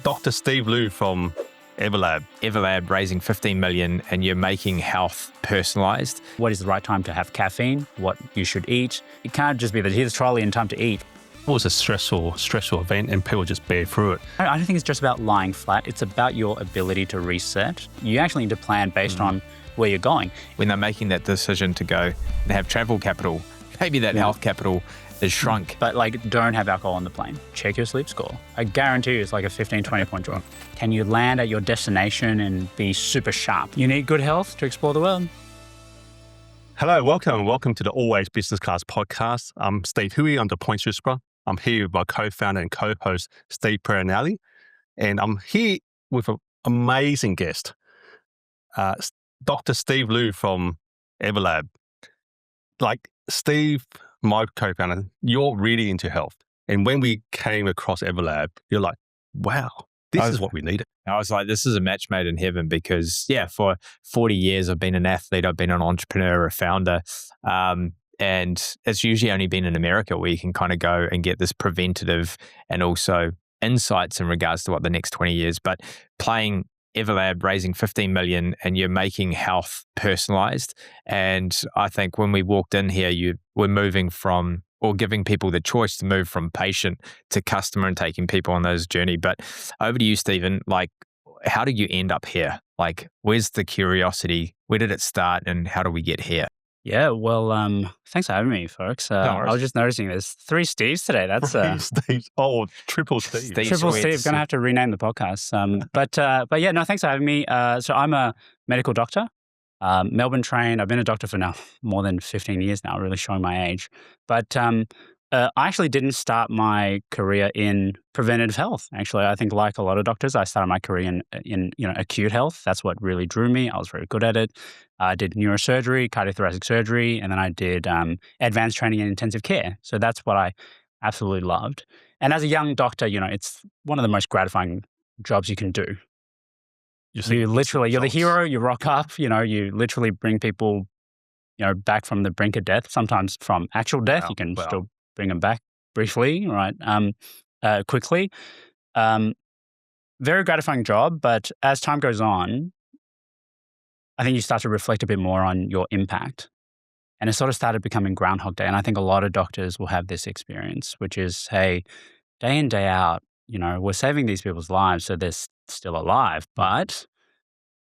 Dr. Steve Hui from Everlab. Everlab raising 15 million and you're making health personalized. What is the right time to have caffeine? What you should eat? It can't just be that here's a trolley and time to eat. It was a stressful event and people just bear through it. I don't think it's just about lying flat. It's about your ability to reset. You actually need to plan based on where you're going. When they're making that decision to go and have travel capital, maybe that health capital is shrunk. But don't have alcohol on the plane. Check your sleep score. I guarantee you it's like a 15, 20 point drop. Can you land at your destination and be super sharp? You need good health to explore the world. Hello, welcome to the Always Business Class podcast. I'm Steve Hui, I'm the Points Whisperer. I'm here with my co-founder and co-host, Steve Pirie-Nally. And I'm here with an amazing guest, Dr. Steve Hui from Everlab. Steve, my co-founder, you're really into health. And when we came across Everlab, you're like, wow, this is what we needed. I was like, this is a match made in heaven because, for 40 years, I've been an athlete, I've been an entrepreneur, a founder. And it's usually only been in America where you can kind of go and get this preventative and also insights in regards to what the next 20 years. But playing Everlab, raising 15 million and you're making health personalized. And I think when we walked in here, we're moving from, or giving people the choice to move from patient to customer and taking people on those journey. But over to you, Stephen, how did you end up here? Where's the curiosity? Where did it start and how do we get here? Yeah, well, thanks for having me, folks. I was just noticing there's 3 Steves today. That's Steve. Oh, triple Steve. Triple Steve. Going to have to rename the podcast. But yeah, no, thanks for having me. So I'm a medical doctor, Melbourne trained. I've been a doctor for now more than 15 years now, really showing my age. But I actually didn't start my career in preventative health. Actually, I think like a lot of doctors, I started my career in acute health. That's what really drew me. I was very good at it. I did neurosurgery, cardiothoracic surgery, and then I did advanced training in intensive care. So that's what I absolutely loved. And as a young doctor, it's one of the most gratifying jobs you can do. You're the hero. You rock up. You literally bring people, back from the brink of death. Sometimes from actual death. You can still bring them back briefly, right? Quickly. Very gratifying job, but as time goes on, I think you start to reflect a bit more on your impact. And it sort of started becoming Groundhog Day. And I think a lot of doctors will have this experience, which is, hey, day in, day out, we're saving these people's lives, so they're still alive, but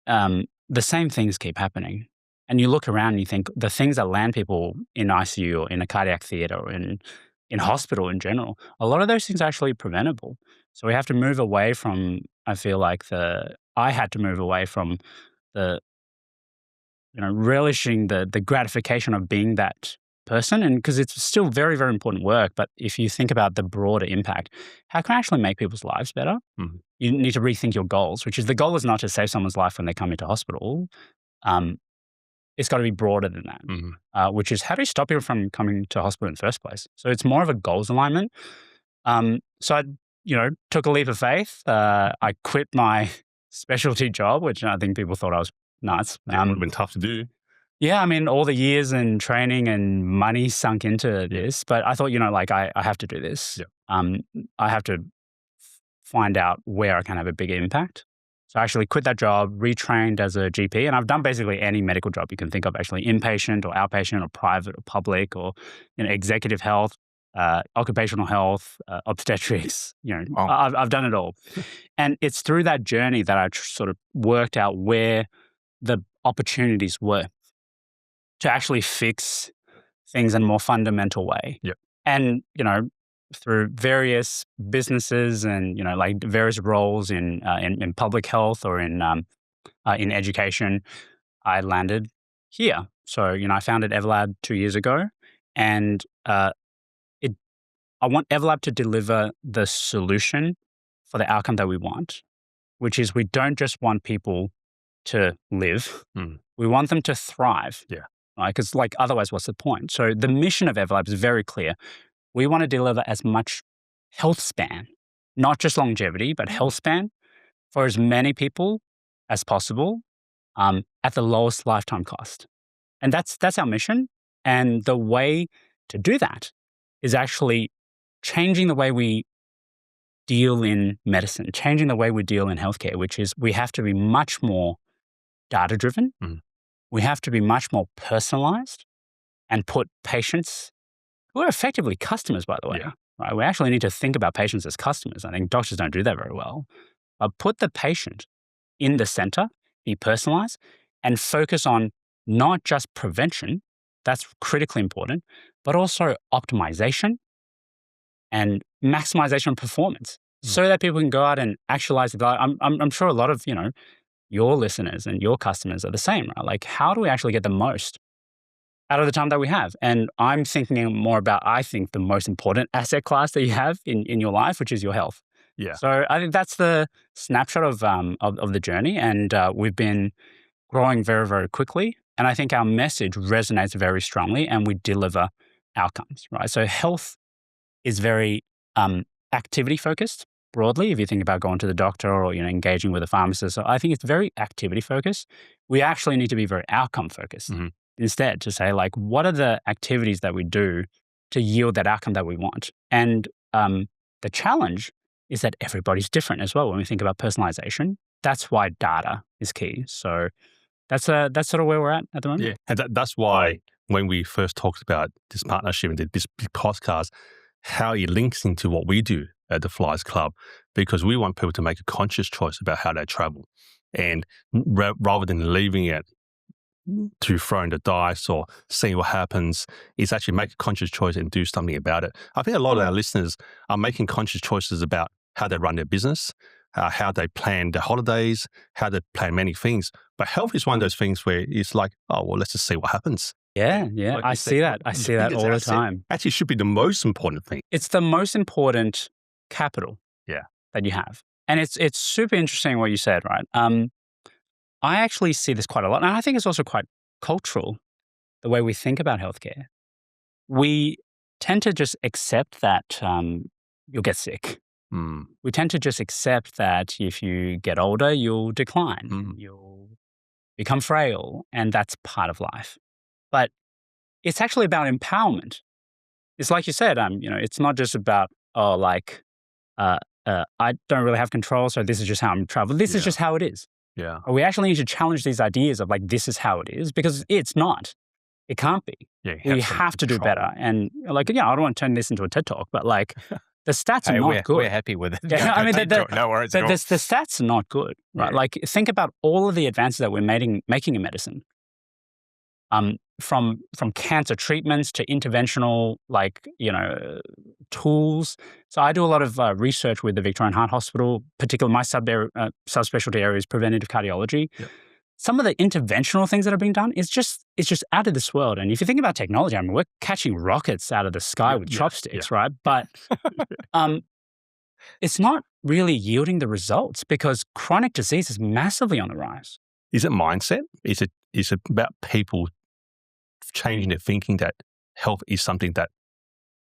the same things keep happening. And you look around and you think the things that land people in ICU or in a cardiac theater or in hospital in general, a lot of those things are actually preventable. So we have to move away from, I feel like I had to move away from the, relishing the gratification of being that person. And because it's still very, very important work. But if you think about the broader impact, how can I actually make people's lives better? Mm-hmm. You need to rethink your goals, which is the goal is not to save someone's life when they come into hospital. It's got to be broader than that, which is how do you stop people from coming to hospital in the first place? So it's more of a goals alignment. So I, took a leap of faith. I quit my specialty job, which I think people thought I was nuts. It would have been tough to do. Yeah, I mean, all the years and training and money sunk into this, but I thought, I have to do this. Yeah. I have to find out where I can have a bigger impact. So I actually quit that job, retrained as a GP, and I've done basically any medical job you can think of, actually inpatient or outpatient or private or public or executive health, occupational health, obstetrics. I've done it all. And it's through that journey that I sort of worked out where the opportunities were to actually fix things in a more fundamental way. Yep. And, through various businesses and, various roles in public health or in education, I landed here. So, I founded Everlab 2 years ago, and I want Everlab to deliver the solution for the outcome that we want, which is we don't just want people to live. We want them to thrive. Yeah. Right? Because otherwise, what's the point? So the mission of Everlab is very clear. We want to deliver as much health span, not just longevity, but health span for as many people as possible at the lowest lifetime cost. And that's our mission. And the way to do that is actually changing the way we deal in medicine, changing the way we deal in healthcare, which is we have to be much more data-driven. We have to be much more personalized and put patients, who are effectively customers, by the way, right? We actually need to think about patients as customers. I think doctors don't do that very well. Put the patient in the center, be personalized, and focus on not just prevention, that's critically important, but also optimization and maximization of performance so that people can go out and actualize it. I'm sure a lot of, your listeners and your customers are the same, right? Like, how do we actually get the most out of the time that we have? And I'm thinking more about, I think, the most important asset class that you have in your life, which is your health. Yeah. So I think that's the snapshot of the journey. And we've been growing very, very quickly. And I think our message resonates very strongly and we deliver outcomes, right? So health is very activity focused broadly. If you think about going to the doctor or, engaging with a pharmacist, so I think it's very activity focused. We actually need to be very outcome focused instead, to say, like, what are the activities that we do to yield that outcome that we want? And the challenge is that everybody's different as well. When we think about personalization, that's why data is key. So that's sort of where we're at the moment. Yeah, and that's why when we first talked about this partnership and did this podcast, how it links into what we do at the Flyers Club, because we want people to make a conscious choice about how they travel. And rather than leaving it to throwing the dice or seeing what happens, is actually make a conscious choice and do something about it. I think a lot of our listeners are making conscious choices about how they run their business, how they plan their holidays, how they plan many things. But health is one of those things where it's like, oh, well, let's just see what happens. Yeah. Like I see that all the time. Actually, it should be the most important thing. It's the most important capital that you have. And it's super interesting what you said, right? I actually see this quite a lot. And I think it's also quite cultural, the way we think about healthcare. We tend to just accept that you'll get sick. We tend to just accept that if you get older, you'll decline, you'll become frail, and that's part of life. But it's actually about empowerment. It's like you said, it's not just about, I don't really have control, so this is just how I'm traveling. This is just how it is. Yeah. We actually need to challenge these ideas of, like, this is how it is, because it's not. It can't be. Yeah, we have to do better. And I don't want to turn this into a TED Talk, but like the stats are not good. We're happy with it. Yeah, I mean, no worries at all. The stats are not good, right? Like, think about all of the advances that we're making in medicine. From cancer treatments to interventional, tools. So I do a lot of research with the Victorian Heart Hospital, particularly my subspecialty area is preventative cardiology. Yep. Some of the interventional things that are being done it's just out of this world. And if you think about technology, I mean, we're catching rockets out of the sky with chopsticks, right? But it's not really yielding the results because chronic disease is massively on the rise. Is it mindset? Is it about people changing their thinking that health is something that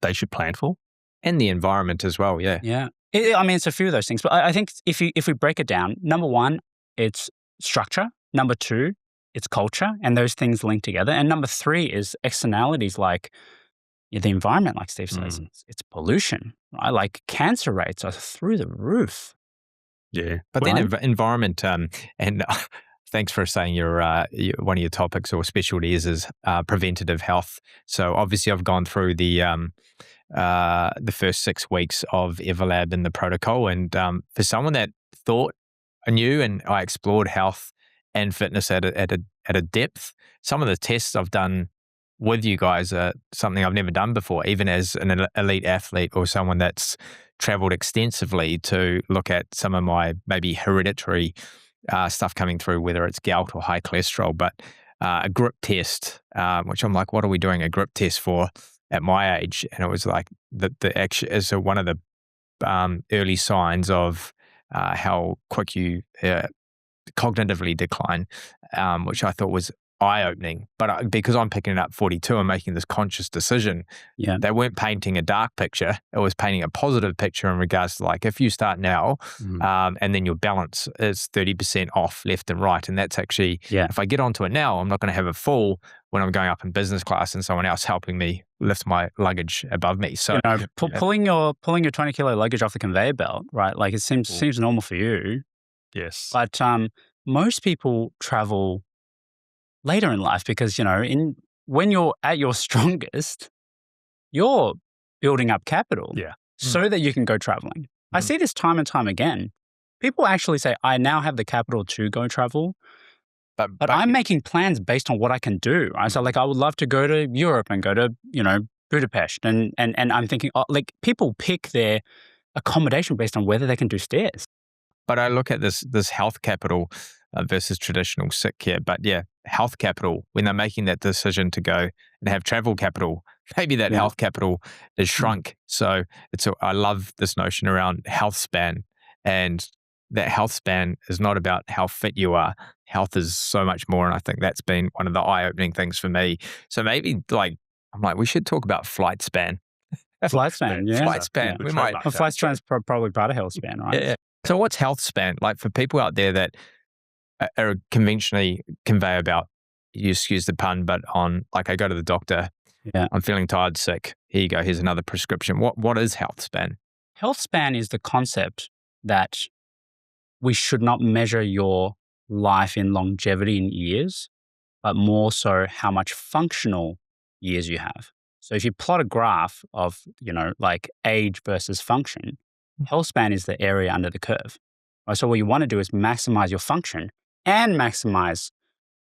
they should plan for? And the environment as well, yeah. Yeah. It's a few of those things. But I think if we break it down, number one, it's structure. Number two, it's culture. And those things link together. And number three is externalities like the environment, like Steve says. It's pollution, right? Like cancer rates are through the roof. Yeah. But then environment, and thanks for saying your one of your topics or specialties is preventative health. So obviously I've gone through the first 6 weeks of Everlab in the protocol, and for someone that thought I knew and I explored health and fitness at a depth, some of the tests I've done with you guys are something I've never done before, even as an elite athlete or someone that's traveled extensively to look at some of my maybe hereditary stuff coming through, whether it's gout or high cholesterol, but a grip test, which I'm like, what are we doing a grip test for at my age? And it was like the action is one of the early signs of how quick you cognitively decline, which I thought was eye-opening. But because I'm picking it up 42 and making this conscious decision, they weren't painting a dark picture. It was painting a positive picture in regards to, like, if you start now and then your balance is 30% off left and right. And that's actually, if I get onto it now, I'm not going to have a fall when I'm going up in business class and someone else helping me lift my luggage above me. So pulling your 20-kilo luggage off the conveyor belt, right? Like it seems normal for you. Yes. But most people travel later in life because, when you're at your strongest, you're building up capital so that you can go traveling. I see this time and time again. People actually say, I now have the capital to go travel, but I'm making plans based on what I can do. Right? So like I would love to go to Europe and go to, Budapest. And I'm thinking, people pick their accommodation based on whether they can do stairs. But I look at this health capital versus traditional sick care. But yeah, health capital, when they're making that decision to go and have travel capital, maybe that health capital is shrunk. So I love this notion around health span, and that health span is not about how fit you are. Health is so much more. And I think that's been one of the eye-opening things for me. So maybe we should talk about flight span. Flight span, yeah. Flight span. Yeah. Flight span is probably part of health span, right? Yeah. So what's health span? Like for people out there that are conventionally conveyor belt, you excuse the pun, but on I go to the doctor, I'm feeling tired, sick. Here you go. Here's another prescription. What is health span? Health span is the concept that we should not measure your life in longevity in years, but more so how much functional years you have. So if you plot a graph of, age versus function, health span is the area under the curve. Right? So what you want to do is maximize your function and maximize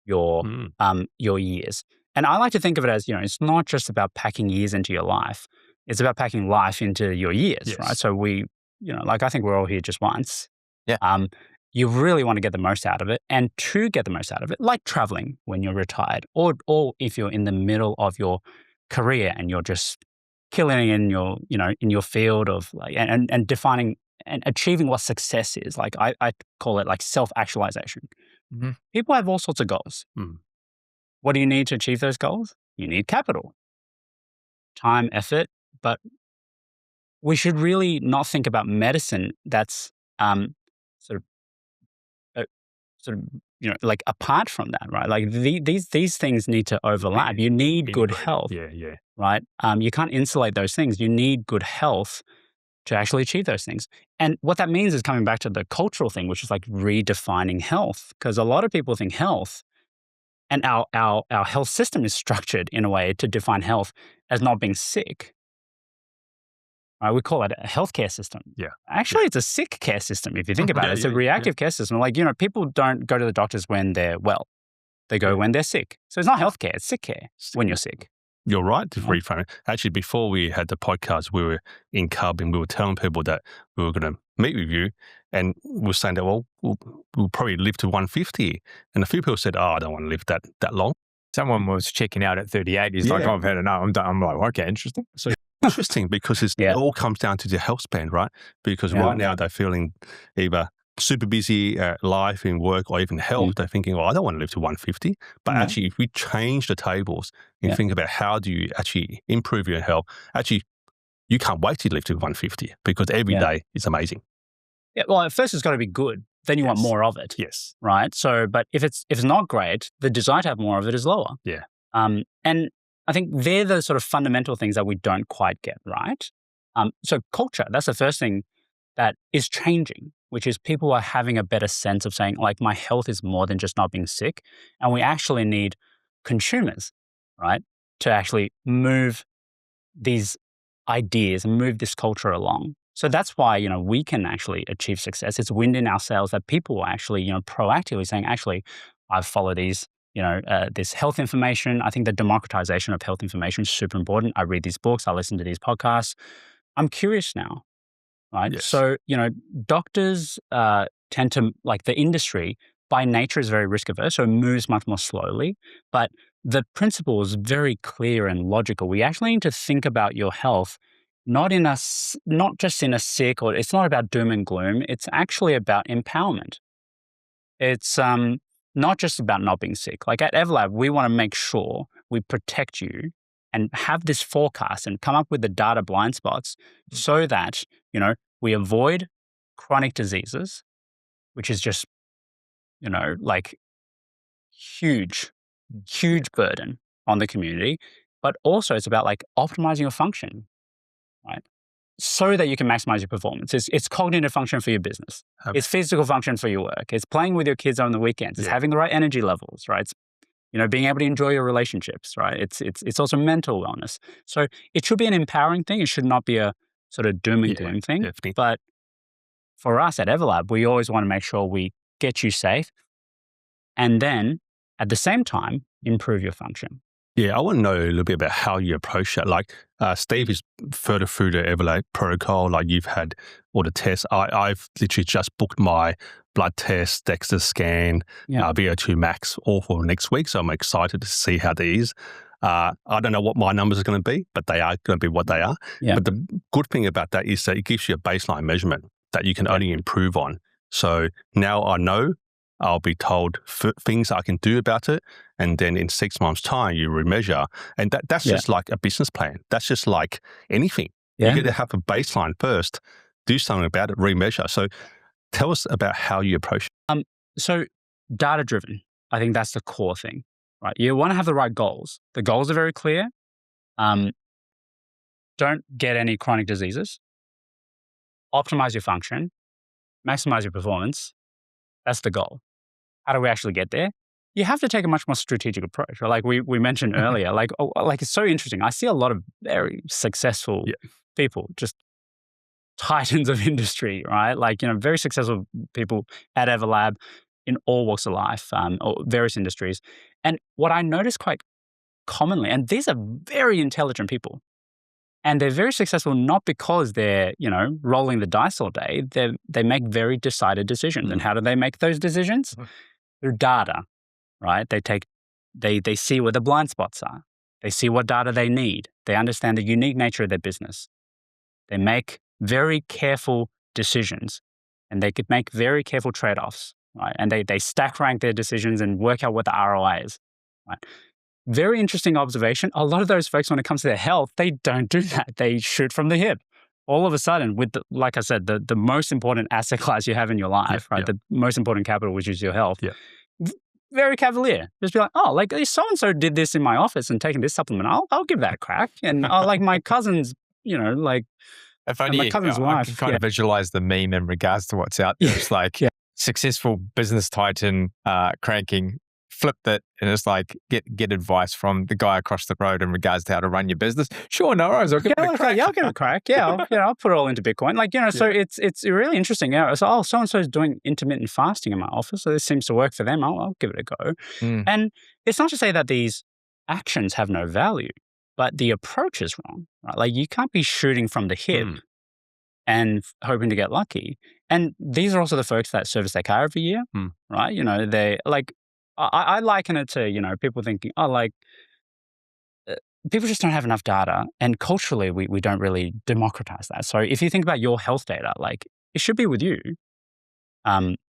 your years. And I like to think of it as, it's not just about packing years into your life. It's about packing life into your years, right? So we, I think we're all here just once. Yeah. You really want to get the most out of it. And to get the most out of it, like traveling when you're retired, or if you're in the middle of your career and you're just killing in your, in your field of and defining and achieving what success is. Like I call it like self-actualization. Mm-hmm. People have all sorts of goals. Mm. What do you need to achieve those goals? You need capital, time, effort, but we should really not think about medicine that's apart from that, right? Like these things need to overlap. You need good health, right? You can't insulate those things. You need good health to actually achieve those things. And what that means is coming back to the cultural thing, which is like redefining health, because a lot of people think health and our health system is structured in a way to define health as not being sick. Right? We call it a healthcare system. Yeah. Actually, it's a sick care system if you think about it. It's a reactive care system. Like, people don't go to the doctors when they're well. They go when they're sick. So it's not healthcare, it's sick care when you're sick. You're right to reframe it. Actually, before we had the podcast, we were in Cub and we were telling people that we were going to meet with you, and we were saying that, we'll probably live to 150. And a few people said, I don't want to live that long. Someone was checking out at 38. He's like, I've had enough. I'm done. I'm like, okay, interesting. So interesting, because it all comes down to the health span, right? Because right now they're feeling either super busy life in work or even health. They're thinking, I don't want to live to 150. But actually, if we change the tables and think about how do you actually improve your health, actually, you can't wait to live to 150 because every day is amazing. Yeah, well, at first it's got to be good. Then you want more of it. Yes. Right? So, but if it's not great, the desire to have more of it is lower. Yeah. And I think they're the sort of fundamental things that we don't quite get right. So culture, that's the first thing that is changing, which is people are having a better sense of saying, like, my health is more than just not being sick. And we actually need consumers, right, to actually move these ideas and move this culture along. So that's why, we can actually achieve success. It's wind in our sails that people are actually, proactively saying, actually, I've followed these, this health information. I think the democratization of health information is super important. I read these books. I listen to these podcasts. I'm curious now, right? Yes. So, doctors tend to, like the industry, by nature is very risk averse, so it moves much more slowly. But the principle is very clear and logical. We actually need to think about your health not just in a sick, or it's not about doom and gloom. It's actually about empowerment. It's not just about not being sick. Like at Everlab, we want to make sure we protect you and have this forecast and come up with the data blind spots so that, we avoid chronic diseases, which is just, like huge burden on the community, but also it's about like optimizing your function, right? So that you can maximize your performance. It's cognitive function for your business. It's physical function for your work. It's playing with your kids on the weekends. It's having the right energy levels, right? It's, being able to enjoy your relationships, right? It's also mental wellness. So it should be an empowering thing. It should not be a sort of doom and gloom thing. Definitely. But for us at Everlab, we always want to make sure we get you safe and then at the same time, improve your function. Yeah, I want to know a little bit about how you approach that. Like Steve is further through the Everlab protocol. Like you've had all the tests. I've literally just booked my blood test, DEXA scan, VO2 max all for next week. So I'm excited to see how these. I don't know what my numbers are going to be, but they are going to be what they are. Yeah. But the good thing about that is that it gives you a baseline measurement that you can only improve on. So now I know I'll be told things I can do about it. And then in 6 months' time, you remeasure. And that's just like a business plan. That's just like anything. Yeah. You got to have a baseline first, do something about it, remeasure. So tell us about how you approach it. So data-driven, I think that's the core thing, right? You want to have the right goals. The goals are very clear. Don't get any chronic diseases. Optimize your function. Maximize your performance. That's the goal. How do we actually get there? You have to take a much more strategic approach. Right? Like we mentioned earlier, like it's so interesting. I see a lot of very successful people, just titans of industry, right? Like, very successful people at Everlab in all walks of life, or various industries. And what I notice quite commonly, and these are very intelligent people, and they're very successful not because they're, rolling the dice all day. They make very decided decisions. And how do they make those decisions? Through data, right? They see where the blind spots are. They see what data they need. They understand the unique nature of their business. They make very careful decisions, and they could make very careful trade-offs, right? And they stack rank their decisions and work out what the ROI is, right? Very interesting observation. A lot of those folks, when it comes to their health, they don't do that. They shoot from the hip. All of a sudden, with like I said, the most important asset class you have in your life, right? The most important capital, which is your health. Very cavalier. Just be like, oh, like so-and-so did this in my office and taken this supplement. I'll give that a crack. And like my cousin's, like if only my cousin's wife. I can kind of visualize the meme in regards to what's out there. It's like successful business titan cranking, flipped it, and it's like get advice from the guy across the road in regards to how to run your business. Sure, no worries. I'll give it a crack. I'll give it a crack. I'll put it all into Bitcoin. Like, so it's really interesting. So, so-and-so is doing intermittent fasting in my office, so this seems to work for them. I'll give it a go. And it's not to say that these actions have no value, but the approach is wrong, right? Like you can't be shooting from the hip and hoping to get lucky. And these are also the folks that service their car every year, right? They like, I liken it to, people thinking, people just don't have enough data. And culturally, we don't really democratize that. So if you think about your health data, like it should be with you.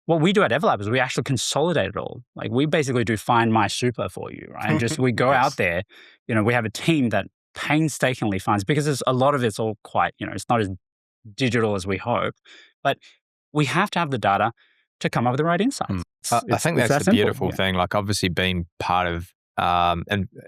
What we do at Everlab is we actually consolidate it all. Like we basically do Find My Super for you, right? And just we go out there, we have a team that painstakingly finds, because a lot of it's all quite, it's not as digital as we hope, but we have to have the data to come up with the right insights. I think that's the beautiful thing. Like obviously being part of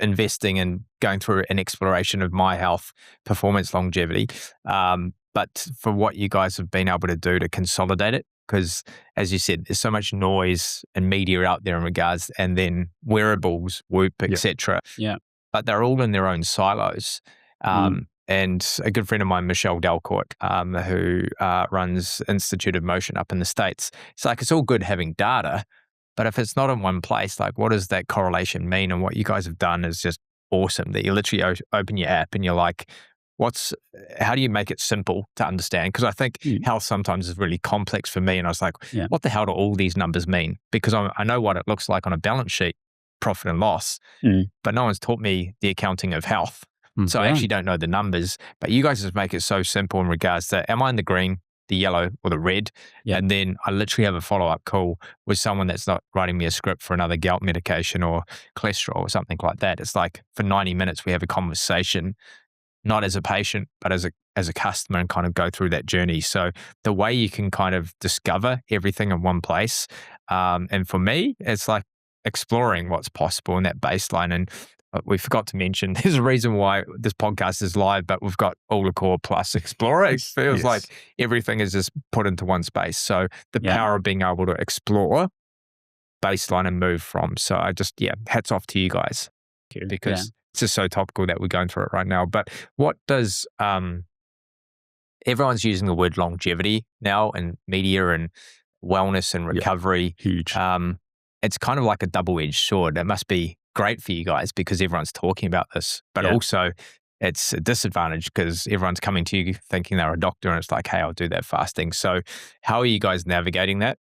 investing and going through an exploration of my health, performance, longevity. But for what you guys have been able to do to consolidate it, because as you said, there's so much noise and media out there in regards, and then wearables, Whoop, etc. But they're all in their own silos. And a good friend of mine, Michelle Delcourt, who runs Institute of Motion up in the States, it's like, it's all good having data, but if it's not in one place, like what does that correlation mean? And what you guys have done is just awesome, that you literally open your app and you're like, how do you make it simple to understand? Because I think health sometimes is really complex for me. And I was like, what the hell do all these numbers mean? Because I know what it looks like on a balance sheet, profit and loss, but no one's taught me the accounting of health. So I actually don't know the numbers, but you guys just make it so simple in regards to, am I in the green, the yellow, or the red? And then I literally have a follow-up call with someone that's not writing me a script for another gout medication or cholesterol or something like that. It's like for 90 minutes, we have a conversation, not as a patient, but as a customer, and kind of go through that journey. So the way you can kind of discover everything in one place. And for me, it's like exploring what's possible in that baseline. And We forgot to mention, there's a reason why this podcast is live, but we've got All the Core plus Explorer. It feels like everything is just put into one space. So the power of being able to explore, baseline, and move from. So I just, hats off to you guys because it's just so topical that we're going through it right now. But what does, everyone's using the word longevity now in media and wellness and recovery. Huge. It's kind of like a double-edged sword. It must be great for you guys because everyone's talking about this, but also it's a disadvantage because everyone's coming to you thinking they're a doctor and it's like, hey, I'll do that fasting. So how are you guys navigating that?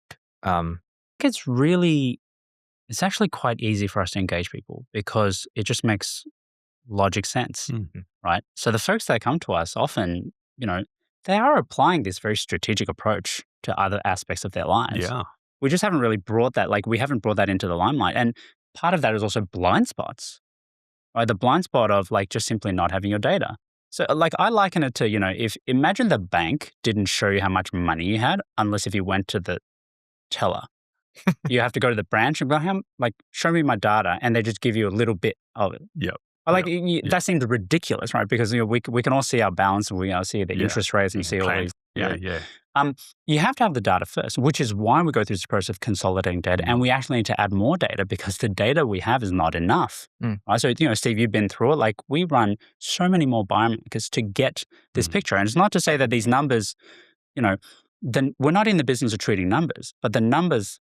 It's actually quite easy for us to engage people because it just makes logic sense, right? So the folks that come to us often, they are applying this very strategic approach to other aspects of their lives. Yeah. We just haven't really brought that, we haven't brought that into the limelight. And part of that is also blind spots, right? The blind spot of just simply not having your data. So I liken it to, if imagine the bank didn't show you how much money you had unless if you went to the teller. You have to go to the branch and go, show me my data. And they just give you a little bit of it. Yep. That seems ridiculous, right? Because we can all see our balance and we see the interest rates and you see all these. You have to have the data first, which is why we go through this process of consolidating data, and we actually need to add more data because the data we have is not enough. Right? So Steve, you've been through it. We run so many more biomarkers to get this picture, and it's not to say that these numbers, then we're not in the business of treating numbers, but the numbers.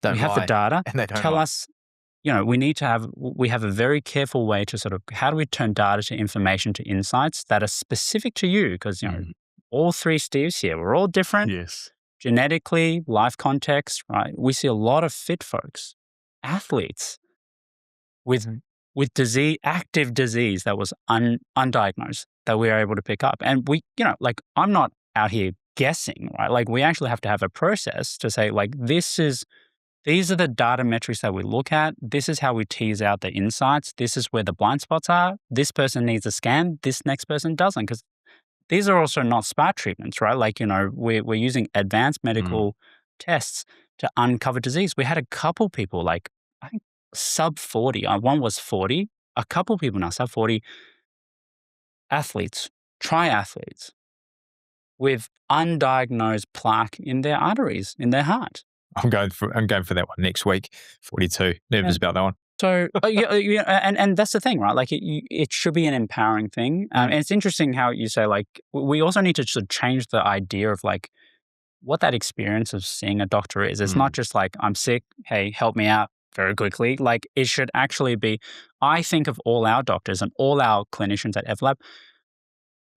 We have the data. And they don't tell us. We have a very careful way to sort of how do we turn data to information to insights that are specific to you because all three Steves here, we're all different. Yes. Genetically, life context, right? We see a lot of fit folks, athletes with disease, active disease that was undiagnosed that we are able to pick up. And we, I'm not out here guessing, right? We actually have to have a process to say, these are the data metrics that we look at. This is how we tease out the insights. This is where the blind spots are. This person needs a scan. This next person doesn't because these are also not SPA treatments, right? We're using advanced medical tests to uncover disease. We had a couple people, I think sub 40. One was 40. A couple people now, sub 40 athletes, triathletes with undiagnosed plaque in their arteries, in their heart. I'm going for that one next week. 42. Nervous about that one. So, and that's the thing, right? It should be an empowering thing. And it's interesting how you say, we also need to sort of change the idea of what that experience of seeing a doctor is. It's not just I'm sick, hey, help me out very quickly. It should actually be, I think of all our doctors and all our clinicians at Everlab.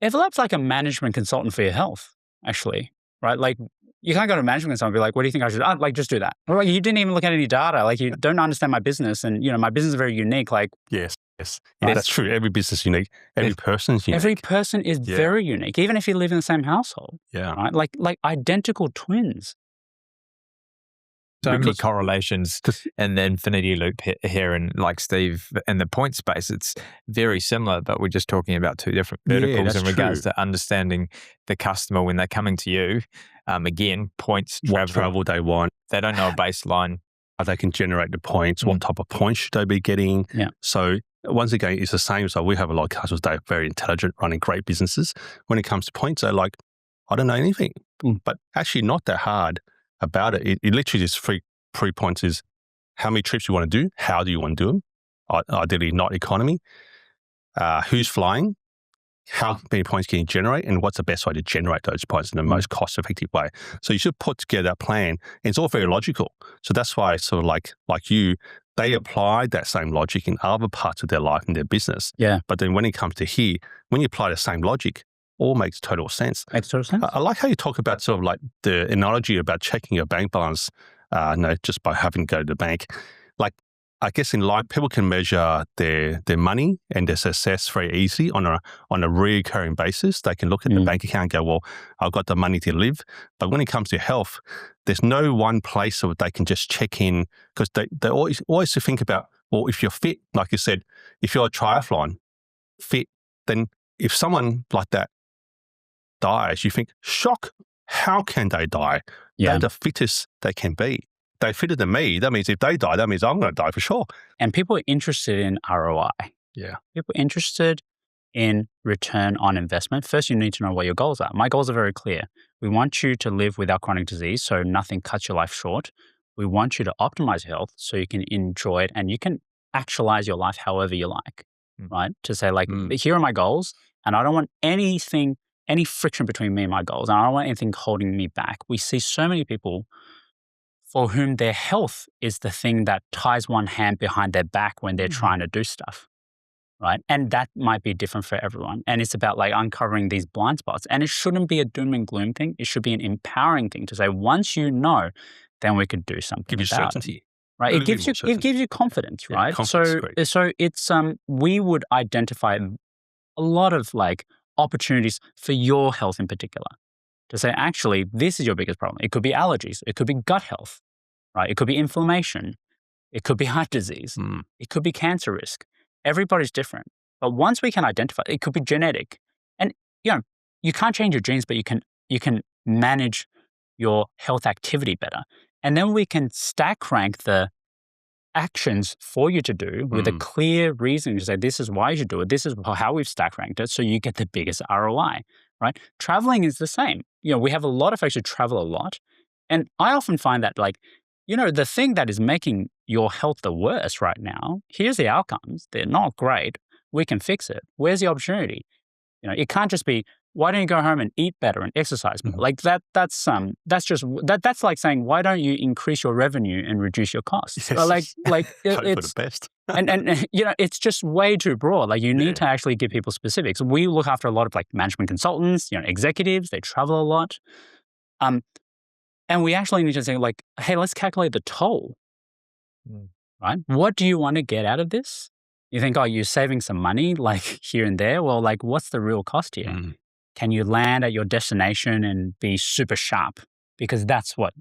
Everlab's like a management consultant for your health, actually, right? You can't go to a management consultant and be like, what do you think I should do? Just do that. Or you didn't even look at any data. You don't understand my business. And, my business is very unique. Yes. Yeah, that's true. Every business is unique. Every person is unique. Every person is very unique, even if you live in the same household. Yeah. Right? Like identical twins. So many correlations in the infinity loop here, and Steve, in the point space, it's very similar, but we're just talking about two different verticals in regards to understanding the customer when they're coming to you. Again, points, what travel they want. They don't know a baseline. How they can generate the points, what type of points should they be getting. Yeah. So once again, it's the same. So we have a lot of customers that are very intelligent, running great businesses. When it comes to points, they're like, I don't know anything. But actually not that hard about it. It literally just three points is how many trips you want to do, how do you want to do them, ideally not economy, who's flying, how many points can you generate, and what's the best way to generate those points in the most cost-effective way. So you should put together that plan, and it's all very logical. So that's why sort of like you, they apply that same logic in other parts of their life and their business. Yeah. But then when it comes to here, when you apply the same logic, all makes total sense. Makes total sense. I like how you talk about sort of the analogy about checking your bank balance, just by having to go to the bank. I guess in life, people can measure their money and their success very easily on a recurring basis. They can look at the bank account and go, well, I've got the money to live. But when it comes to health, there's no one place where they can just check in, because they always think about, well, if you're fit, like you said, if you're a triathlon fit, then if someone like that dies, you think, shock, how can they die? Yeah. They're the fittest they can be. they fitter than me. That means if they die, that means I'm going to die for sure. And people are interested in ROI. Yeah. People are interested in return on investment. First, you need to know what your goals are. My goals are very clear. We want you to live without chronic disease, so nothing cuts your life short. We want you to optimize health so you can enjoy it and you can actualize your life however you like, right? To say like, here are my goals, and I don't want any friction between me and my goals, and I don't want anything holding me back. We see so many people for whom their health is the thing that ties one hand behind their back when they're trying to do stuff, right? And that might be different for everyone. And it's about like uncovering these blind spots. And it shouldn't be a doom and gloom thing. It should be an empowering thing to say, once you know, then we could do something Give you about certainty. it. Right? It gives you confidence, right? Confidence, so it's we would identify a lot of like opportunities for your health in particular to say, actually, this is your biggest problem. It could be allergies. It could be gut health, right? It could be inflammation. It could be heart disease. It could be cancer risk. Everybody's different. But once we can identify, it could be genetic. And, you can't change your genes, but you can manage your health activity better. And then we can stack rank the actions for you to do with a clear reason to say, this is why you should do it. This is how we've stack ranked it. So you get the biggest ROI, right? Traveling is the same. We have a lot of folks who travel a lot. And I often find that like, the thing that is making your health the worst right now, here's the outcomes. They're not great. We can fix it. Where's the opportunity? It can't just be, why don't you go home and eat better and exercise more? Like that's like saying, why don't you increase your revenue and reduce your costs? Yes. It's the best. and it's just way too broad. Like you need to actually give people specifics. We look after a lot of like management consultants, executives, they travel a lot. And we actually need to say like, hey, let's calculate the toll, right? What do you want to get out of this? You think, you're saving some money like here and there. Well, like what's the real cost here? Can you land at your destination and be super sharp? Because that's what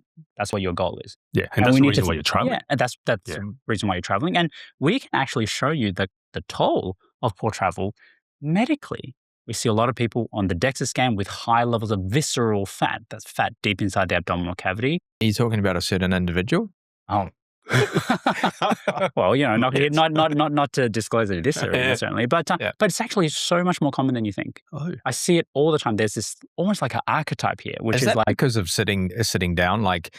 your goal is. Yeah, and that's the reason why you're traveling. Yeah, and that's the reason why you're traveling. And we can actually show you the toll of poor travel medically. We see a lot of people on the DEXA scan with high levels of visceral fat. That's fat deep inside the abdominal cavity. Are you talking about a certain individual? Oh. Well, not to disclose it this certainly, but it's actually so much more common than you think. I see it all the time. There's this almost like an archetype here, which is like because of sitting down, like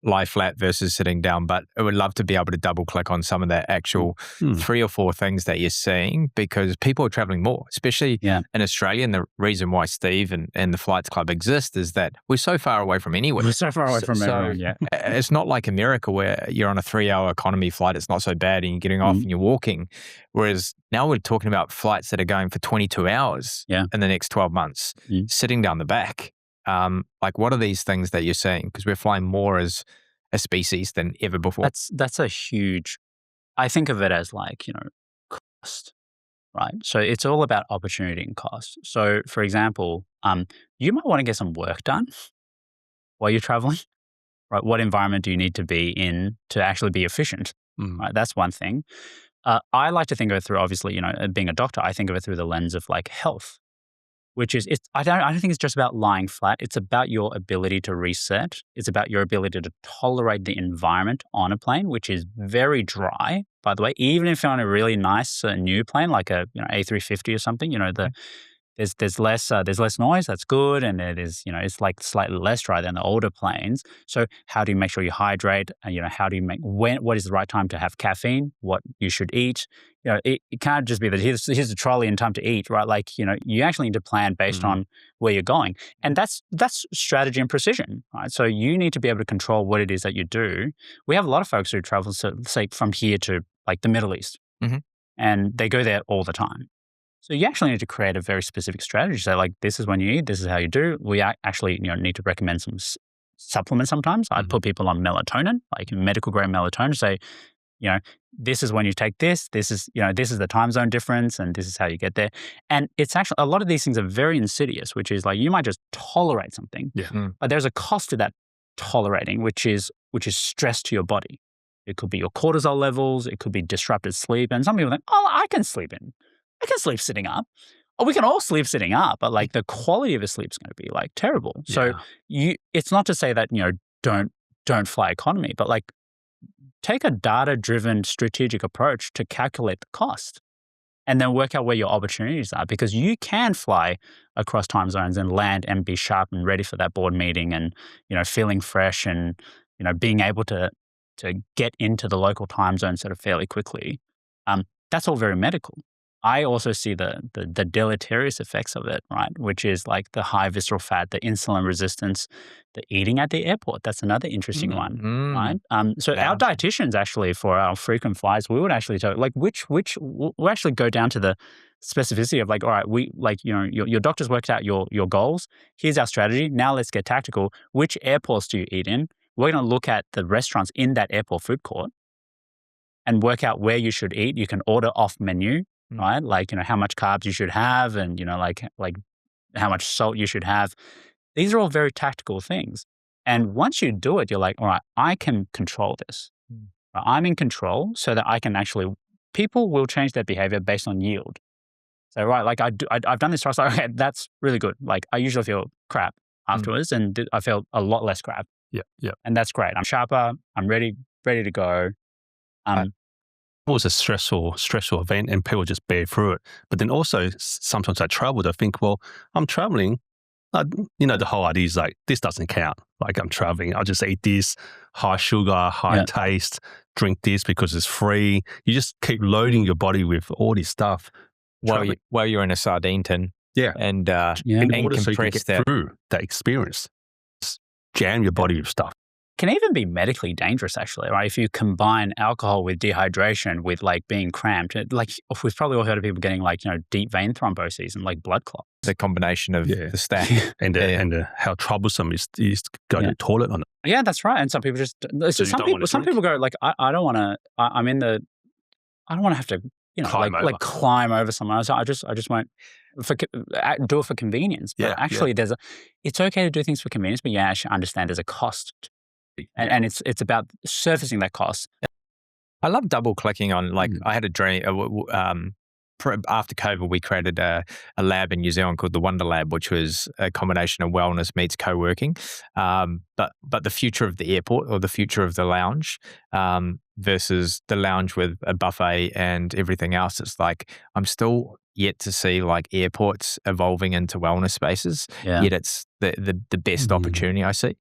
lie flat versus sitting down. But I would love to be able to double click on some of the actual 3 or 4 things that you're seeing, because people are traveling more, especially in Australia. And the reason why Steve and the Flights Club exist is that we're so far away from anywhere. We're so far away from everyone. Yeah, it's not like America where you're on a 3-hour economy flight. It's not so bad, and you're getting off and you're walking. Whereas now we're talking about flights that are going for 22 hours in the next 12 months, sitting down the back. Like, what are these things that you're seeing? Because we're flying more as a species than ever before. That's a huge. I think of it as like cost, right? So it's all about opportunity and cost. So, for example, you might want to get some work done while you're traveling. Right? What environment do you need to be in to actually be efficient? Right? That's one thing. I like to think of it through, obviously, being a doctor, I think of it through the lens of like health, which is, I don't think it's just about lying flat. It's about your ability to reset. It's about your ability to tolerate the environment on a plane, which is very dry, by the way. Even if you're on a really nice new plane, like a A350 or something, there's less noise. That's good, and it's like slightly less dry than the older planes. So how do you make sure you hydrate? How do you what is the right time to have caffeine? What you should eat? It can't just be that here's the trolley and time to eat, right? Like you actually need to plan based on where you're going, and that's strategy and precision, right? So you need to be able to control what it is that you do. We have a lot of folks who travel, so say from here to like the Middle East, and they go there all the time. So you actually need to create a very specific strategy. So like, this is when you eat, this is how you do. We actually need to recommend some supplements sometimes. I'd put people on melatonin, like medical grade melatonin, say, this is when you take this. This is the time zone difference, and this is how you get there. And it's actually, a lot of these things are very insidious, which is like, you might just tolerate something, but there's a cost to that tolerating, which is stress to your body. It could be your cortisol levels. It could be disrupted sleep. And some people think, I can sleep sitting up. We can all sleep sitting up, but like the quality of the sleep is going to be like terrible. So it's not to say that, don't don't fly economy, but like take a data-driven strategic approach to calculate the cost and then work out where your opportunities are, because you can fly across time zones and land and be sharp and ready for that board meeting and, feeling fresh and, being able to get into the local time zone sort of fairly quickly. That's all very medical. I also see the deleterious effects of it, right? Which is like the high visceral fat, the insulin resistance, the eating at the airport. That's another interesting one, right? So our dietitians actually, for our frequent flies, we would actually tell, like, we'll actually go down to the specificity of like, all right, your doctor's worked out your goals. Here's our strategy. Now let's get tactical. Which airports do you eat in? We're going to look at the restaurants in that airport food court and work out where you should eat. You can order off menu. Right? Like, how much carbs you should have and, like how much salt you should have. These are all very tactical things. And once you do it, you're like, all right, I can control this. I'm in control so that I can people will change their behavior based on yield. So, right, like I've done this twice. Like, okay, that's really good. Like I usually feel crap afterwards and I feel a lot less crap. Yeah. And that's great. I'm sharper. I'm ready to go. It was a stressful event and people just bear through it. But then also sometimes I travel, I think, well, I'm traveling. The whole idea is like, this doesn't count. Like I'm traveling, I'll just eat this, high sugar, high taste, drink this because it's free. You just keep loading your body with all this stuff. While you're in a sardine tin. Yeah. And in order compress so you can get through that experience. Just jam your body with stuff. Can even be medically dangerous, actually, right? If you combine alcohol with dehydration, with like being cramped, like we've probably all heard of people getting like, deep vein thromboses and like blood clots. The combination of the stack and how troublesome it is to go to the toilet on it. Yeah, that's right. And some people just, some people go like, I don't want to, I don't want to have to, climb over someone else. I just won't do it for convenience. But actually it's okay to do things for convenience, but I should understand there's a cost. And it's about surfacing that cost. I love double clicking on, like, I had a dream. After COVID, we created a lab in New Zealand called the Wonder Lab, which was a combination of wellness meets co-working. But the future of the airport or the future of the lounge versus the lounge with a buffet and everything else. It's like, I'm still yet to see like airports evolving into wellness spaces. Yet it's the best opportunity I see.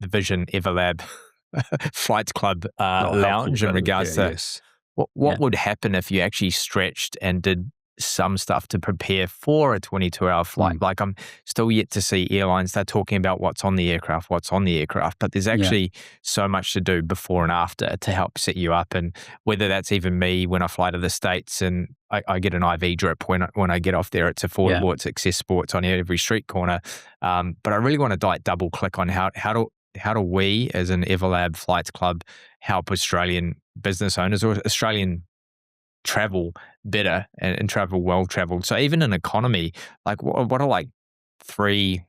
The Vision Everlab Flights Club lounge in regards to what would happen if you actually stretched and did some stuff to prepare for a 22-hour flight. Like I'm still yet to see airlines, they're talking about what's on the aircraft, but there's actually so much to do before and after to help set you up. And whether that's even me when I fly to the States and I get an IV drip when I get off there, it's affordable, it's accessible, it's on every street corner. But I really want to double click on how do we as an Everlab Flights Club help Australian business owners or Australian travel better and travel well traveled. So even in economy, like what are like 3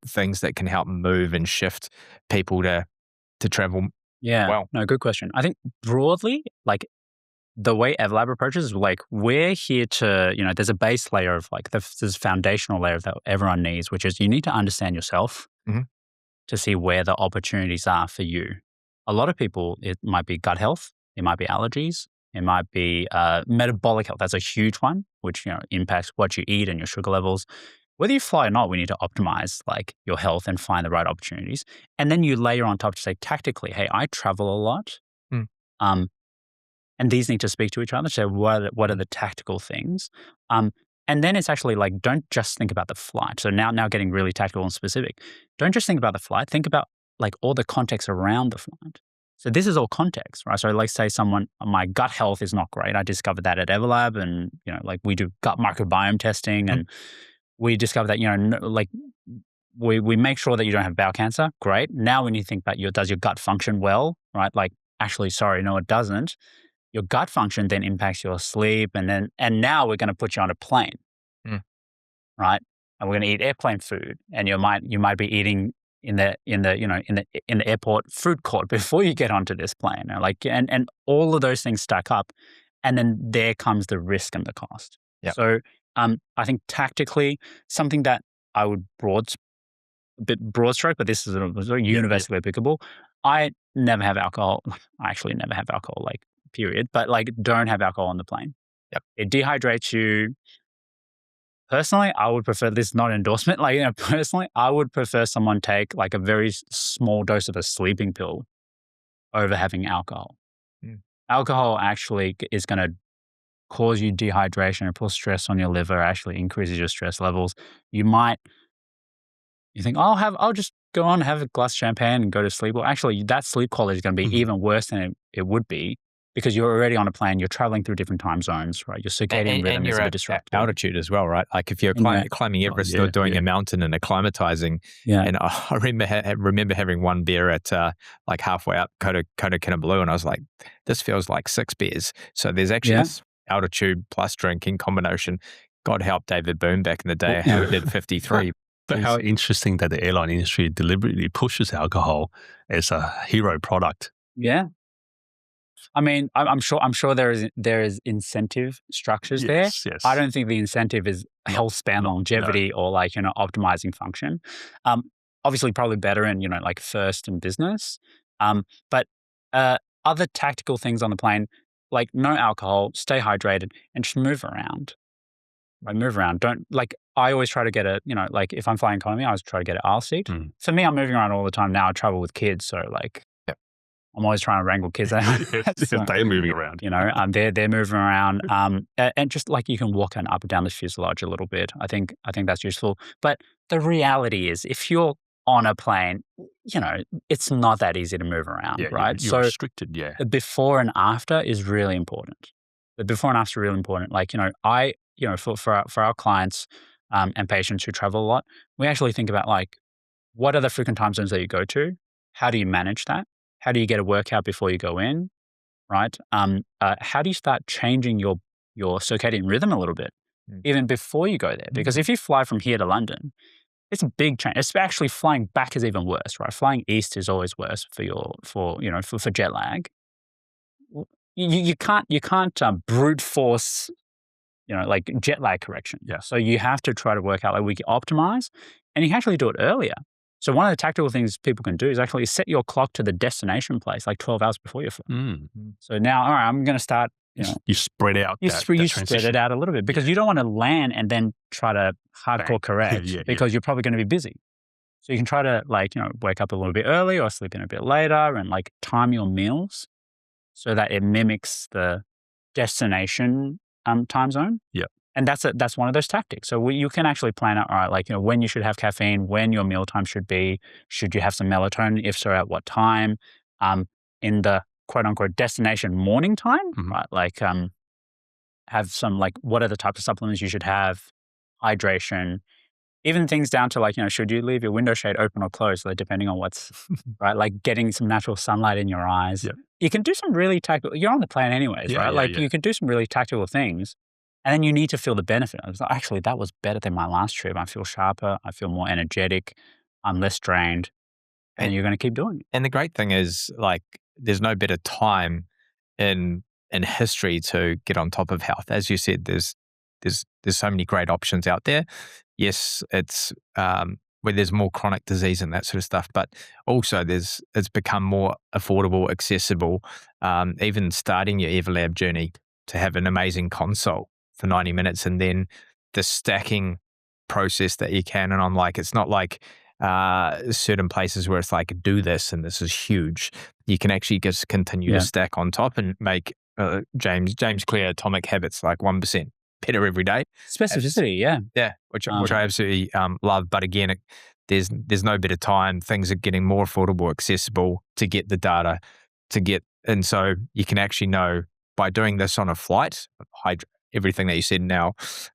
things that can help move and shift people to travel well? No, good question. I think broadly, like the way Everlab approaches is like, we're here to, there's a base layer of like, this foundational layer that everyone needs, which is you need to understand yourself to see where the opportunities are for you. A lot of people, it might be gut health, it might be allergies, it might be metabolic health. That's a huge one, which impacts what you eat and your sugar levels. Whether you fly or not, we need to optimize like your health and find the right opportunities. And then you layer on top to say tactically, hey, I travel a lot. And these need to speak to each other. So what are the tactical things? And then it's actually like, don't just think about the flight. So now getting really tactical and specific. Don't just think about the flight. Think about like all the context around the flight. So this is all context, right? So let's say my gut health is not great. I discovered that at Everlab, and like we do gut microbiome testing, and we discovered that like we make sure that you don't have bowel cancer. Great. Now when you think about does your gut function well, right? Like actually, sorry, no, it doesn't. Your gut function then impacts your sleep, and now we're going to put you on a plane, right? And we're going to eat airplane food, and you might be eating in the airport food court before you get onto this plane. Like, and all of those things stack up, and then there comes the risk and the cost. So I think tactically, something that I would broad a bit broad stroke, but this is universally applicable. I never have alcohol. I actually never have alcohol, like, period. But like, don't have alcohol on the plane. Yep. It dehydrates you. Personally, I would prefer, this is not an endorsement. Like, personally, I would prefer someone take like a very small dose of a sleeping pill over having alcohol. Alcohol actually is going to cause you dehydration, it puts stress on your liver, actually increases your stress levels. You think, I'll just go on, have a glass of champagne and go to sleep. Well, actually, that sleep quality is going to be even worse than it would be, because you're already on a plane, you're traveling through different time zones, right? Your circadian rhythm is a bit disrupted. Altitude as well, right? Like if you're climbing Everest or doing a mountain and acclimatizing. And I remember having one beer at like halfway up Kota Kinabalu, and I was like, this feels like 6 beers. So there's actually this altitude plus drinking combination. God help David Boone back in the day who did 53. But how interesting that the airline industry deliberately pushes alcohol as a hero product. Yeah. I mean, I'm sure there is incentive structures there. Yes. I don't think the incentive is health span longevity or like, optimizing function. Obviously probably better in, like first in business. But other tactical things on the plane, like no alcohol, stay hydrated, and just move around. Like move around. Don't, like, I always try to get like if I'm flying economy, I always try to get an aisle seat. For me, I'm moving around all the time now. I travel with kids, so like, I'm always trying to wrangle kids out. They're moving around. They're moving around. And just like you can walk up and down the fuselage a little bit. I think that's useful. But the reality is, if you're on a plane, it's not that easy to move around, right? You're restricted, the before and after is really important. The before and after is really important. Like, for our clients and patients who travel a lot, we actually think about like, what are the frequent time zones that you go to? How do you manage that? How do you get a workout before you go in, right? How do you start changing your circadian rhythm a little bit, even before you go there? Because if you fly from here to London, it's a big change. It's actually flying back is even worse, right? Flying east is always worse for jet lag. You can't brute force, like jet lag correction. So you have to try to work out, like, we can optimize, and you can actually do it earlier. So one of the tactical things people can do is actually set your clock to the destination place like 12 hours before your flight. So now, all right, I'm going to start. You spread out. You spread it out a little bit, because you don't want to land and then try to hardcore correct because you're probably going to be busy. So you can try to wake up a little bit early or sleep in a bit later, and like time your meals so that it mimics the destination time zone. And that's one of those tactics. So you can actually plan out, all right, like, when you should have caffeine, when your mealtime should be, should you have some melatonin? If so, at what time? In the quote unquote destination morning time, right? Like, have some, like, what are the types of supplements you should have? Hydration, even things down to like, should you leave your window shade open or closed? Like, depending on what's, right? Like getting some natural sunlight in your eyes. You can do some really tactical, you're on the plane anyways, right? You can do some really tactical things. And then you need to feel the benefit. I was like, actually, that was better than my last trip. I feel sharper. I feel more energetic. I'm less drained. And you're going to keep doing it. And the great thing is, like, there's no better time in history to get on top of health. As you said, there's so many great options out there. Yes, it's where there's more chronic disease and that sort of stuff, but also it's become more affordable, accessible. Even starting your Everlab journey to have an amazing consult for 90 minutes, and then the stacking process that you can. And I'm like, it's not like certain places where it's like, do this and this is huge. You can actually just continue to stack on top and make James Clear Atomic Habits like 1% better every day. Specificity, which I absolutely love. But again, there's no better time. Things are getting more affordable, accessible to get the data and so you can actually know by doing this on a flight, everything that you said now,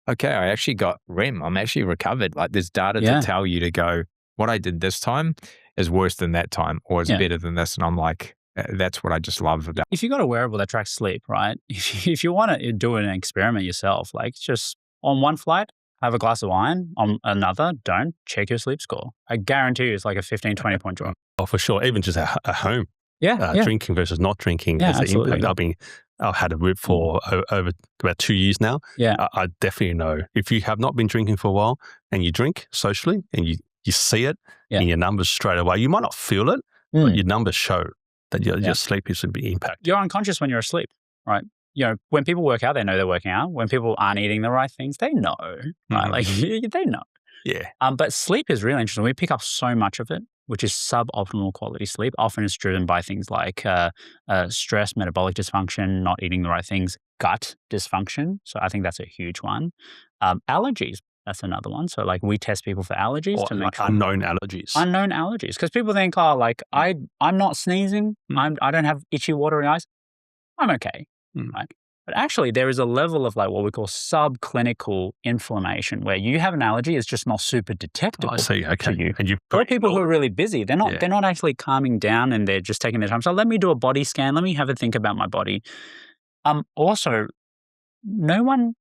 okay, I actually got REM. I'm actually recovered. Like, there's data to tell you to go, what I did this time is worse than that time, or is better than this. And I'm like, that's what I just love about. If you got a wearable that tracks sleep, right? If you want to do an experiment yourself, like, just on one flight, have a glass of wine. On another, don't. Check your sleep score. I guarantee you it's like a 15, 20 point drop. Oh, for sure. Even just at home. Drinking versus not drinking has an impact. I mean, I've had a whip for over about 2 years now. I definitely know if you have not been drinking for a while and you drink socially and you you see it Yeah. in your numbers straight away. You might not feel it, but your numbers show that your sleep is being impacted. You're unconscious when you're asleep, right? When people work out, they know they're working out. When people aren't eating the right things, they know, right? Like they know. Yeah. But sleep is really interesting. We pick up so much of it, which is suboptimal quality sleep. Often it's driven by things like stress, metabolic dysfunction, not eating the right things, gut dysfunction. So I think that's a huge one. Allergies, that's another one. So like we test people for allergies to make sure. Unknown allergies. Unknown allergies. Because people think, I'm not sneezing. I don't have itchy, watery eyes. I'm okay. Right? But actually, there is a level of like what we call subclinical inflammation where you have an allergy, it's just not super detectable. I see. Okay. To you. And or people who are really busy, they're not actually calming down and they're just taking their time. So let me do a body scan. Let me have a think about my body. Also, no one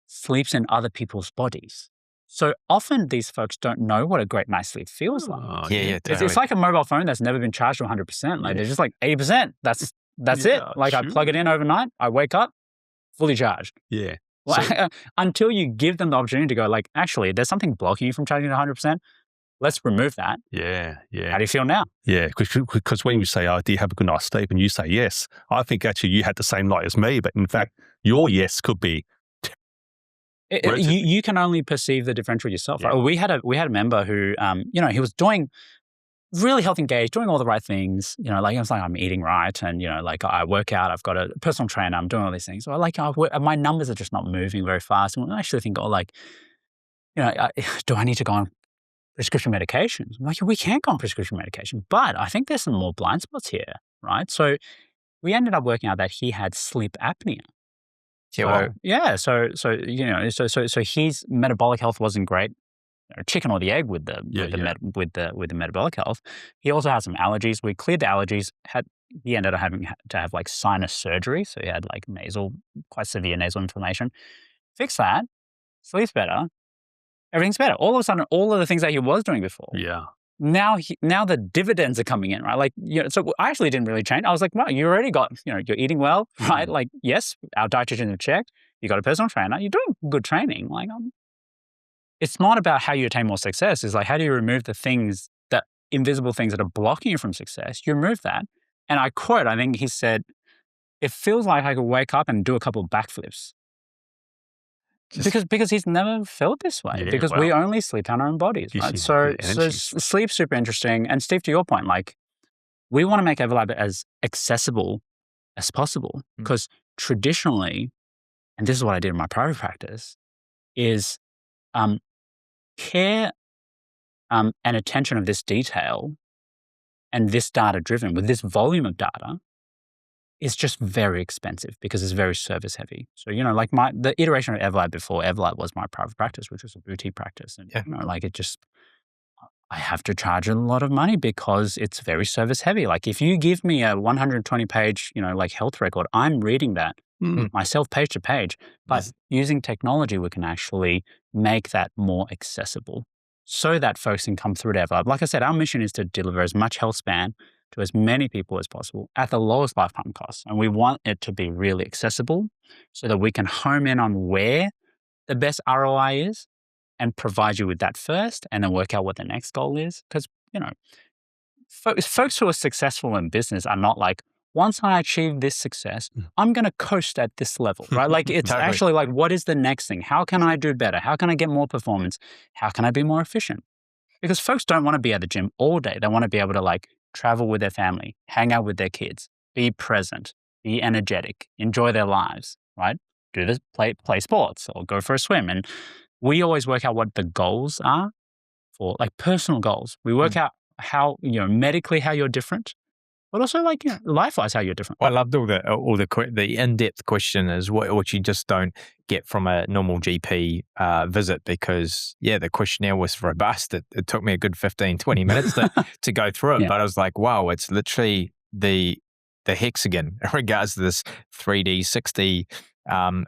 sleeps in other people's bodies. So often these folks don't know what a great night's sleep feels like. It's like a mobile phone that's never been charged to 100%. Like they're just like 80%. That's it. Like I plug it in overnight, I wake up fully charged. Yeah. Well, until you give them the opportunity to go like, actually, there's something blocking you from charging to 100%. Let's remove that. Yeah. How do you feel now? Yeah, because when you say, do you have a good night's sleep? And you say yes, I think actually you had the same night as me, but in fact, your yes could be. You can only perceive the differential yourself. Yeah. Right? We had a member who, he was doing really health engaged, doing all the right things, like I was like, I'm eating right. And, like I work out, I've got a personal trainer, I'm doing all these things. So my numbers are just not moving very fast. And I actually think, do I need to go on prescription medications? I'm like, we can't go on prescription medication, but I think there's some more blind spots here, right? So we ended up working out that he had sleep apnea. So his metabolic health wasn't great. Chicken or the egg with the metabolic health. He also had some allergies. We cleared the allergies. He ended up having to have like sinus surgery, so he had like quite severe nasal inflammation. Fix that, sleeps better, everything's better. All of a sudden, all of the things that he was doing before. Yeah. Now the dividends are coming in, right? Like, so I actually didn't really change. I was like, wow, you already got, you're eating well, right? Like, yes, our dietitian have checked. You got a personal trainer. You're doing good training. Like, it's not about how you attain more success. It's like, how do you remove the things, that invisible things that are blocking you from success? You remove that. And I think he said, it feels like I could wake up and do a couple of backflips. Because he's never felt this way. Because we only sleep on our own bodies, right? So sleep's super interesting. And Steve, to your point, like we want to make Everlab as accessible as possible. Because traditionally, and this is what I did in my private practice, is care and attention of this detail and this data driven with this volume of data is just very expensive because it's very service heavy. So, like the iteration of Everlab before Everlab was my private practice, which was a boutique practice. And, I have to charge a lot of money because it's very service heavy. Like if you give me a 120-page, like health record, I'm reading that myself page to page. But using technology, we can actually make that more accessible so that folks can come through to Everlab. Like I said, our mission is to deliver as much health span to as many people as possible at the lowest lifetime cost. And we want it to be really accessible so that we can home in on where the best ROI is and provide you with that first and then work out what the next goal is. Because, folks who are successful in business are not like, once I achieve this success, I'm going to coast at this level, right? Like it's actually like, what is the next thing? How can I do better? How can I get more performance? How can I be more efficient? Because folks don't want to be at the gym all day. They want to be able to like travel with their family, hang out with their kids, be present, be energetic, enjoy their lives, right? Do this, play sports or go for a swim. And we always work out what the goals are for like personal goals. We work out how, medically, how you're different, but also like, life-wise, how you're different. I loved all the in-depth question is what you just don't get from a normal GP visit because, the questionnaire was robust. It took me a good 15, 20 minutes to go through it. But I was like, wow, it's literally the hexagon in regards to this 3D, 6D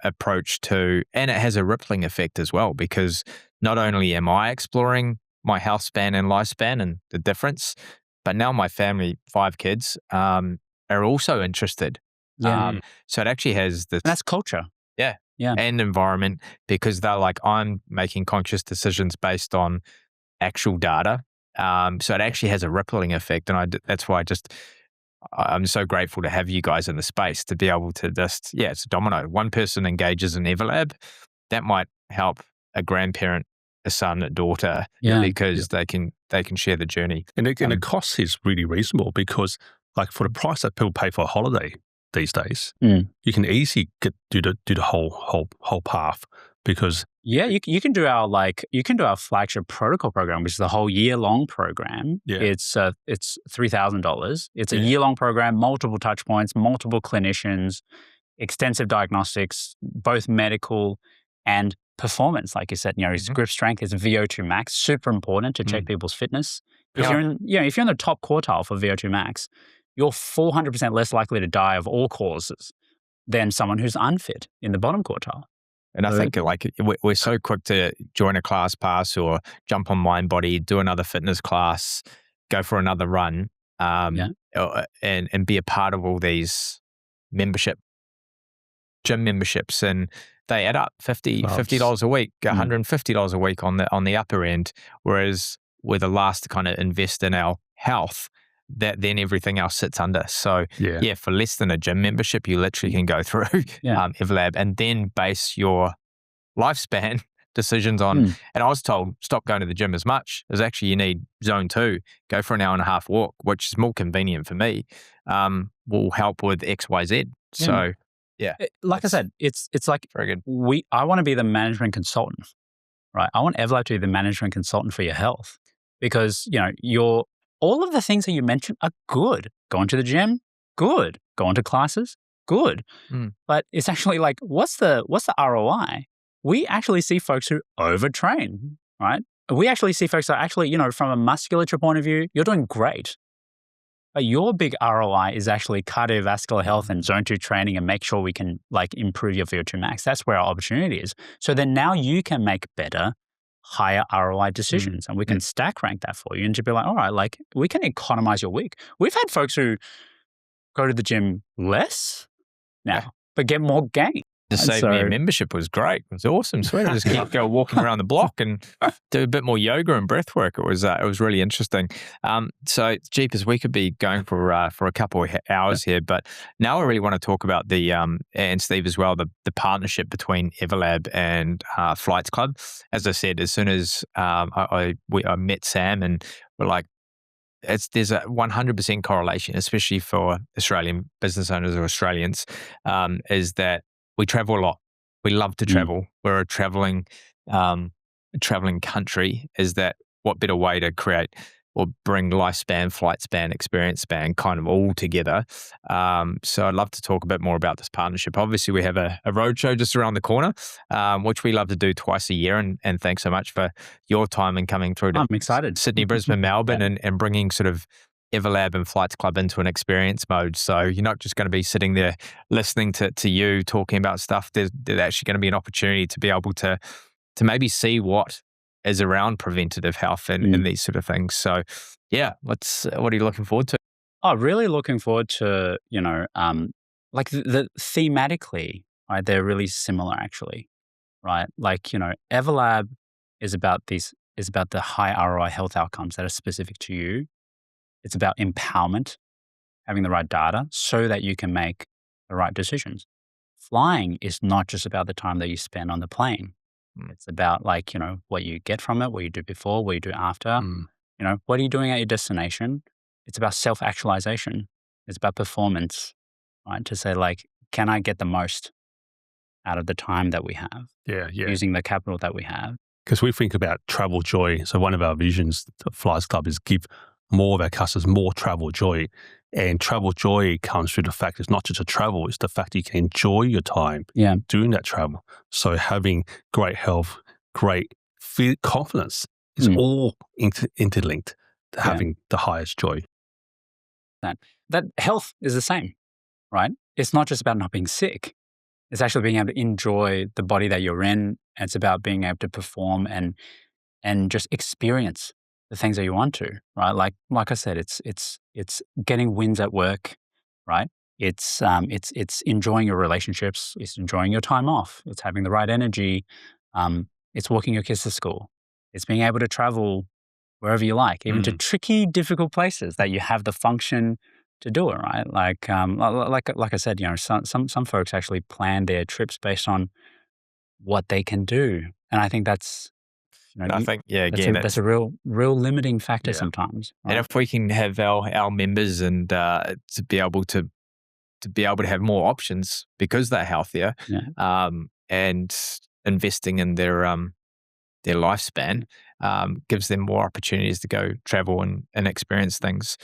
approach to, and it has a rippling effect as well because not only am I exploring my health span and lifespan and the difference, but now my family, 5 kids, are also interested. So it actually has this... And that's culture. Yeah. And environment because they're like, I'm making conscious decisions based on actual data. So it actually has a rippling effect. And that's why I'm so grateful to have you guys in the space to be able to it's a domino. One person engages in Everlab, that might help a grandparent, a son, a daughter, because they can share the journey. And the cost is really reasonable because, like, for the price that people pay for a holiday these days, you can easily do the whole path because you can do our flagship protocol program, which is the whole year-long program. It's $3,000. It's a year-long program, multiple touch points, multiple clinicians, extensive diagnostics, both medical and performance. Like you said, his grip strength, his VO2 max, super important to check people's fitness. If you're in the top quartile for VO2 max, you're 400% less likely to die of all causes than someone who's unfit in the bottom quartile. And I think we're so quick to join a class pass or jump on MindBody, do another fitness class, go for another run, and be a part of all these gym memberships, and they add up $50 a week, $150 a week on the upper end. Whereas we're the last to kind of invest in our health, that then everything else sits under. So for less than a gym membership, you literally can go through Everlab and then base your lifespan decisions on. And I was told, stop going to the gym as much, as actually you need zone 2, go for an hour and a half walk, which is more convenient for me, will help with XYZ. So like I said, it's like very good. I want to be the management consultant, right? I want Everlab to be the management consultant for your health, because all of the things that you mentioned are good. Going to the gym, good. Going to classes, good. But it's actually like, what's the ROI? We actually see folks who overtrain, right? We actually see folks that actually, from a musculature point of view, you're doing great. But your big ROI is actually cardiovascular health and zone 2 training, and make sure we can improve your VO2 max. That's where our opportunity is. So then now you can make better, higher ROI decisions, and we can stack rank that for you and to be like, all right, we can economize your week. We've had folks who go to the gym less now, but get more gain. To save me a membership was great. It was awesome. Sweet. I just keep walking around the block and do a bit more yoga and breath work. It was really interesting. So jeepers, we could be going for a couple of hours here, but now I really want to talk about the and Steve as well, the partnership between Everlab and Flights Club. As I said, as soon as I met Sam, and we're like, there's a 100% correlation, especially for Australian business owners or Australians, is that we travel a lot. We love to travel. We're a traveling country. Is that what better way to create or bring lifespan, flight span, experience span kind of all together? So I'd love to talk a bit more about this partnership. Obviously, we have a roadshow just around the corner, which we love to do twice a year. And thanks so much for your time and coming through to I'm excited. Sydney, Brisbane, Melbourne, and bringing sort of Everlab and Flights Club into an experience mode. So you're not just going to be sitting there listening to you talking about stuff. There's actually going to be an opportunity to be able to maybe see what is around preventative health and these sort of things. So what are you looking forward to? Oh, really looking forward to, the thematically, right? They're really similar actually, right? Everlab is about the high ROI health outcomes that are specific to you. It's about empowerment, having the right data so that you can make the right decisions. Flying is not just about the time that you spend on the plane. It's about what you get from it, what you do before, what you do after. What are you doing at your destination? It's about self-actualization. It's about performance, right? To say can I get the most out of the time that we have? Using the capital that we have. Because we think about travel joy. So one of our visions of Flights Club is give more of our customers more travel joy. And travel joy comes through the fact it's not just a travel, it's the fact you can enjoy your time doing that travel. So having great health, great confidence is all interlinked to having the highest joy. That health is the same, right? It's not just about not being sick. It's actually being able to enjoy the body that you're in. It's about being able to perform and just experience the things that you want to, right? Like I said, it's getting wins at work, right? It's enjoying your relationships. It's enjoying your time off. It's having the right energy. It's walking your kids to school. It's being able to travel wherever you like, even to tricky, difficult places that you have the function to do it, right? Like I said, some folks actually plan their trips based on what they can do, and I think that's, I think, again, that's a real limiting factor sometimes. Right? And if we can have our members and to be able to have more options because they're healthier, and investing in their lifespan gives them more opportunities to go travel and experience things.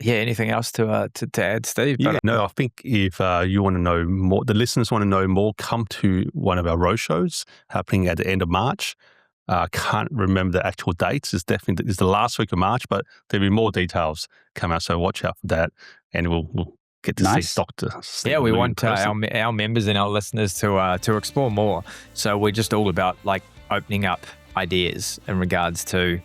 Anything else to add, Steve? No, I think if you want to know more, the listeners want to know more, come to one of our roadshows happening at the end of March. Can't remember the actual dates. It's the last week of March, but there'll be more details come out. So watch out for that, and we'll get to see Dr. Steve we Hui want our members and our listeners to explore more. So we're just all about like opening up ideas in regards to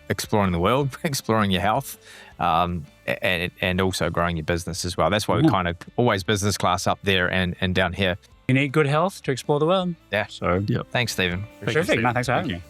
exploring the world, exploring your health, and also growing your business as well. That's why we kind of always business class up there and down here. You need good health to explore the world. Yeah. So thanks, Stephen. Terrific. No, thanks for having me.